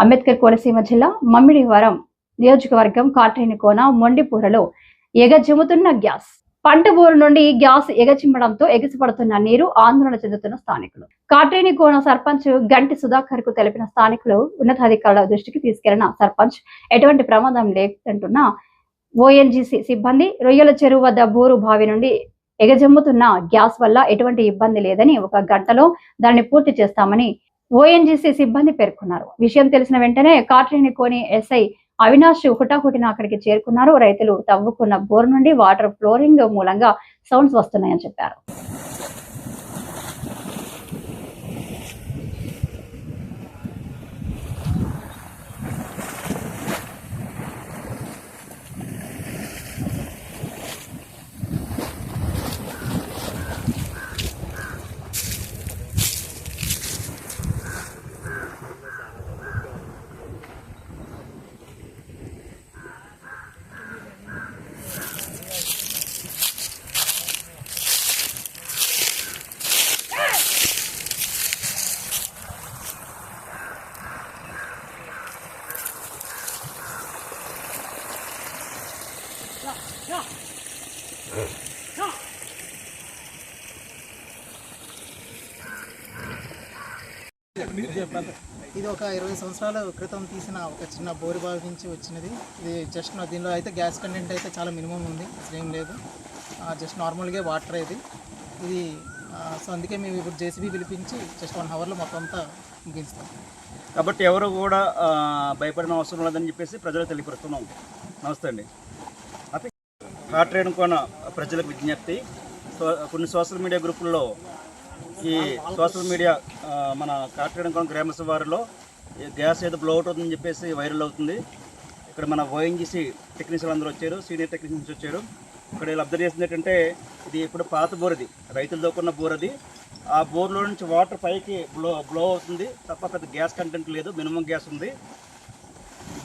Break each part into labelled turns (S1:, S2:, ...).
S1: అంబేద్కర్ కోనసీమ జిల్లా మమ్మిడివరం నియోజకవర్గం కాట్రేనికోన మొండిపూరలో ఎగజిమ్ముతున్న గ్యాస్ పంట బోరు నుండి గ్యాస్ ఎగచిమ్మడంతో ఎగిసిపడుతున్న నీరు ఆందోళన చెందుతున్న స్థానికులు. కాట్రేనికోన సర్పంచ్ గంటి సుధాకర్ కు తెలిపిన స్థానికులు ఉన్నతాధికారుల దృష్టికి తీసుకెళ్లిన సర్పంచ్ ఎటువంటి ప్రమాదం లేదంటున్న ఓఎన్జీసీ సిబ్బంది రొయ్యల చెరువు వద్ద బోరు బావి నుండి ఎగజమ్ముతున్న గ్యాస్ వల్ల ఎటువంటి ఇబ్బంది లేదని, 1 గంటలో దాన్ని పూర్తి చేస్తామని ఓఎన్జీసీ సిబ్బంది పేర్కొన్నారు. విషయం తెలిసిన వెంటనే కాట్రేనికోన ఎస్ఐ అవినాష్ హుటాహుటిన అక్కడికి చేరుకున్నారు. రైతులు తవ్వుకున్న బోర్ నుండి వాటర్ ఫ్లోరింగ్ మూలంగా సౌండ్స్ వస్తున్నాయని చెప్పారు.
S2: ఇది ఒక 20 సంవత్సరాల క్రితం తీసిన ఒక చిన్న బోరు బావి నుంచి వచ్చినది. ఇది జస్ట్ దీనిలో అయితే గ్యాస్ కంటెంట్ అయితే చాలా మినిమం ఉంది, అసలు ఏం లేదు, జస్ట్ నార్మల్గా వాటర్ ఇది. సో అందుకే మేము ఇప్పుడు జేసీబీ పిలిపించి జస్ట్ 1 అవర్లో మొత్తం అంతా ముగిస్తాం.
S3: కాబట్టి ఎవరు కూడా భయపడిన అవసరం లేదని చెప్పేసి ప్రజలకు తెలియపరుస్తున్నాం. నమస్తే అండి. అయితే కాట్రేనికోన ప్రజలకు విజ్ఞప్తి, కొన్ని సోషల్ మీడియా గ్రూపుల్లో ఈ సోషల్ మీడియా మన కాట్రేనికోన గ్రామ శివారులో గ్యాస్ ఏదో బ్లో అవుట్ అవుతుందని చెప్పేసి వైరల్ అవుతుంది. ఇక్కడ మన ఓఎన్జీసీ టెక్నీషియన్లు అందరూ వచ్చారు, సీనియర్ టెక్నీషియన్స్ వచ్చారు. ఇక్కడ వీళ్ళు అబ్జర్వ్ చేసింది ఏంటంటే, ఇది ఇప్పుడు పాత బోర్, ఇది రైతులు దొక్కున్న బోర్. అది ఆ బోర్లో నుంచి వాటర్ పైకి బ్లో అవుతుంది తప్ప పెద్ద గ్యాస్ కంటెంట్ లేదు, మినిమం గ్యాస్ ఉంది.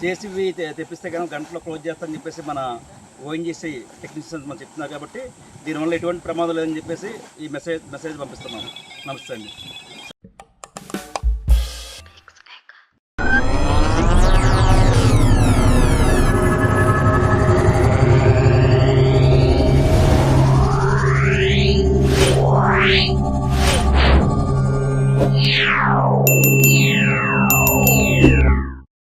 S3: జేసీబీ తెప్పిస్తే కానీ గంటలో క్లోజ్ చేస్తారని చెప్పేసి మన ఓఎన్జీసీ టెక్నీషియన్స్ మనం చెప్తున్నారు. కాబట్టి దీనివల్ల ఎటువంటి ప్రమాదం లేదని చెప్పేసి ఈ మెసేజ్ పంపిస్తున్నాము. నమస్తే అండి.